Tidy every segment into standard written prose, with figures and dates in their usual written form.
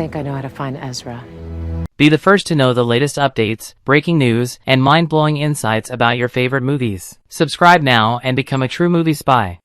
think I know how to find Ezra. Be the first to know the latest updates, breaking news, and mind-blowing insights about your favorite movies. Subscribe now and become a true movie spy.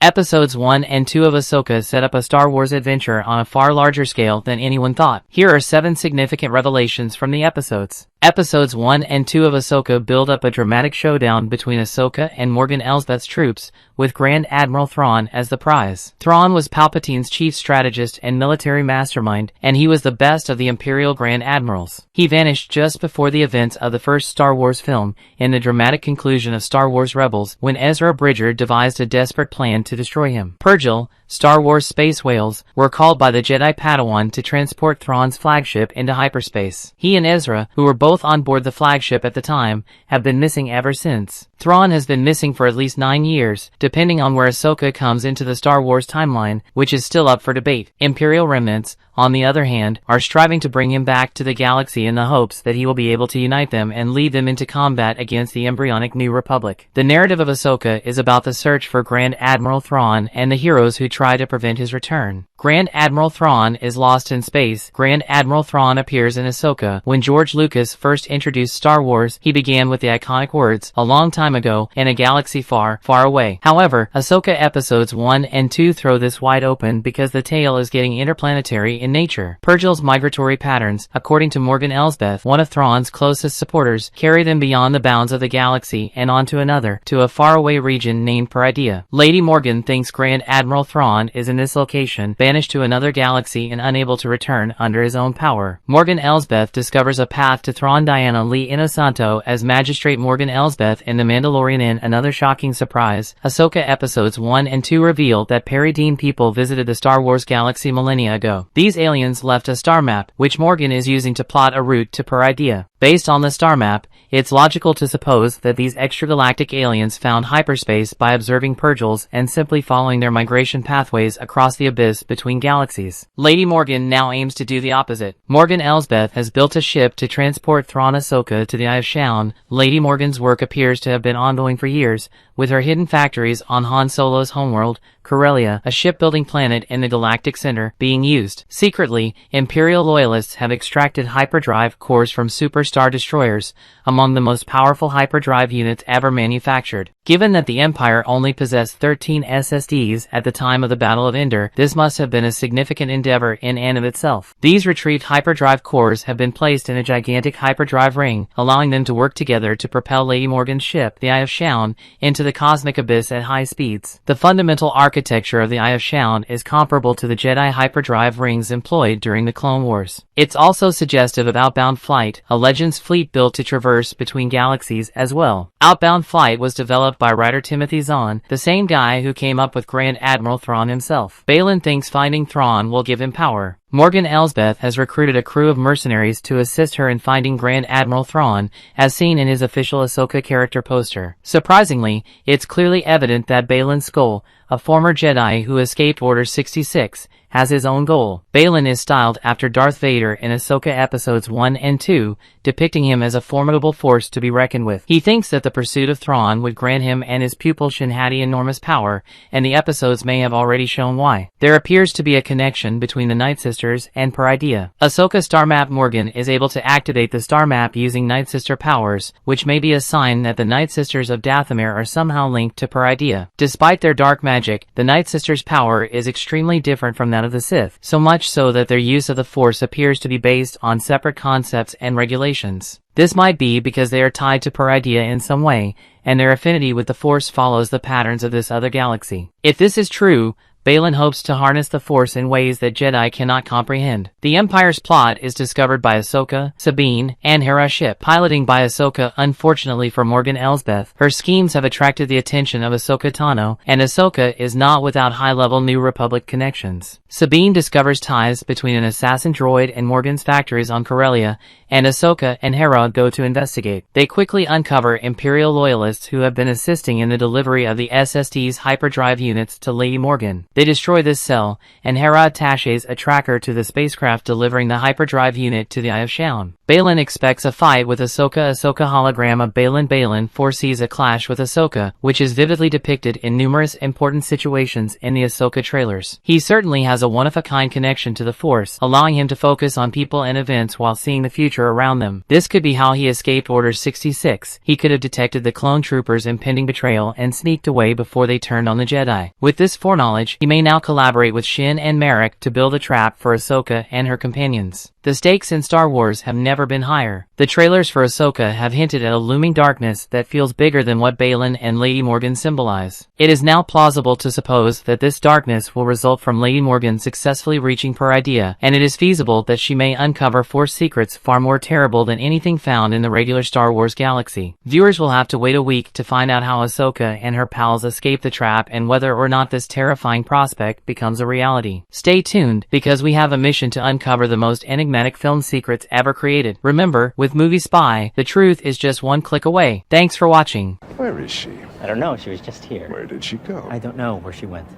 Episodes 1 and 2 of Ahsoka set up a Star Wars adventure on a far larger scale than anyone thought. Here are 7 significant revelations from the episodes. Episodes 1 and 2 of Ahsoka build up a dramatic showdown between Ahsoka and Morgan Elsbeth's troops, with Grand Admiral Thrawn as the prize. Thrawn was Palpatine's chief strategist and military mastermind, and he was the best of the Imperial Grand Admirals. He vanished just before the events of the first Star Wars film, in the dramatic conclusion of Star Wars Rebels, when Ezra Bridger devised a desperate plan to destroy him. Purrgil, Star Wars space whales, were called by the Jedi Padawan to transport Thrawn's flagship into hyperspace. He and Ezra, who were both on board the flagship at the time, have been missing ever since. Thrawn has been missing for at least 9 years, depending on where Ahsoka comes into the Star Wars timeline, which is still up for debate. Imperial remnants, on the other hand, are striving to bring him back to the galaxy in the hopes that he will be able to unite them and lead them into combat against the embryonic New Republic. The narrative of Ahsoka is about the search for Grand Admiral Thrawn and the heroes who try to prevent his return. Grand Admiral Thrawn is lost in space. Grand Admiral Thrawn appears in Ahsoka. When George Lucas first introduced Star Wars, he began with the iconic words, "A long time ago, in a galaxy far, far away." However, Ahsoka episodes 1 and 2 throw this wide open because the tale is getting interplanetary in nature. Purrgil's migratory patterns, according to Morgan Elsbeth, one of Thrawn's closest supporters, carry them beyond the bounds of the galaxy and onto another, to a faraway region named Purrgil. Lady Morgan thinks Grand Admiral Thrawn is in this location, banished to another galaxy and unable to return under his own power. Morgan Elsbeth discovers a path to Thrawn. Diana Lee Inosanto as Magistrate Morgan Elsbeth in The Mandalorian. In another shocking surprise, Ahsoka episodes 1 and 2 reveal that Perry Dean people visited the Star Wars galaxy millennia ago. These aliens left a star map, which Morgan is using to plot a route to Purrgil. Based on the star map, it's logical to suppose that these extragalactic aliens found hyperspace by observing Purrgils and simply following their migration pathways across the abyss between galaxies. Lady Morgan now aims to do the opposite. Morgan Elsbeth has built a ship to transport Thrawn Ahsoka to the Eye of Shaun. Lady Morgan's work appears to have been ongoing for years, with her hidden factories on Han Solo's homeworld, Corellia, a shipbuilding planet in the galactic center, being used. Secretly, Imperial loyalists have extracted hyperdrive cores from superstar destroyers, among the most powerful hyperdrive units ever manufactured. Given that the Empire only possessed 13 SSDs at the time of the Battle of Endor, this must have been a significant endeavor in and of itself. These retrieved hyperdrive cores have been placed in a gigantic hyperdrive ring, allowing them to work together to propel Lady Morgan's ship, the Eye of Shaun, into the cosmic abyss at high speeds. The fundamental architecture of the Eye of Shaun is comparable to the Jedi hyperdrive rings employed during the Clone Wars. It's also suggestive of Outbound Flight, a Legends fleet built to traverse between galaxies as well. Outbound Flight was developed by writer Timothy Zahn, the same guy who came up with Grand Admiral Thrawn himself. Baylan thinks finding Thrawn will give him power. Morgan Elsbeth has recruited a crew of mercenaries to assist her in finding Grand Admiral Thrawn, as seen in his official Ahsoka character poster. Surprisingly, it's clearly evident that Baylan Skoll, a former Jedi who escaped Order 66, has his own goal. Baylan is styled after Darth Vader in Ahsoka episodes 1 and 2, depicting him as a formidable force to be reckoned with. He thinks that the pursuit of Thrawn would grant him and his pupil Shin Hati enormous power, and the episodes may have already shown why. There appears to be a connection between the Night Sisters and Purrgil. Ahsoka Star Map Morgan is able to activate the Star Map using Night Sister powers, which may be a sign that the Night Sisters of Dathomir are somehow linked to Purrgil. Despite their dark magic, the Night Sisters' power is extremely different from that of the Sith, so much so that their use of the Force appears to be based on separate concepts and regulations. This might be because they are tied to Purrgil in some way, and their affinity with the Force follows the patterns of this other galaxy. If this is true, Baylan hopes to harness the Force in ways that Jedi cannot comprehend. The Empire's plot is discovered by Ahsoka, Sabine, and Hera's ship. Piloting by Ahsoka, unfortunately for Morgan Elsbeth, her schemes have attracted the attention of Ahsoka Tano, and Ahsoka is not without high-level New Republic connections. Sabine discovers ties between an assassin droid and Morgan's factories on Corellia, and Ahsoka and Hera go to investigate. They quickly uncover Imperial loyalists who have been assisting in the delivery of the SSD's hyperdrive units to Lady Morgan. They destroy this cell, and Hera attaches a tracker to the spacecraft delivering the hyperdrive unit to the Eye of Shaun. Baylan expects a fight with Ahsoka. Ahsoka hologram of Baylan foresees a clash with Ahsoka, which is vividly depicted in numerous important situations in the Ahsoka trailers. He certainly has a one-of-a-kind connection to the Force, allowing him to focus on people and events while seeing the future around them. This could be how he escaped Order 66. He could have detected the clone troopers' impending betrayal and sneaked away before they turned on the Jedi. With this foreknowledge, he may now collaborate with Shin and Merrick to build a trap for Ahsoka and her companions. The stakes in Star Wars have never been higher. The trailers for Ahsoka have hinted at a looming darkness that feels bigger than what Baylan and Lady Morgan symbolize. It is now plausible to suppose that this darkness will result from Lady Morgan successfully reaching Purrgil, and it is feasible that she may uncover Force secrets far more terrible than anything found in the regular Star Wars galaxy. Viewers will have to wait a week to find out how Ahsoka and her pals escape the trap and whether or not this terrifying prospect becomes a reality. Stay tuned, because we have a mission to uncover the most enigmatic film secrets ever created. Remember, with Movie Spy, the truth is just one click away. Thanks for watching. Where is she? I don't know, she was just here. Where did she go? I don't know where she went.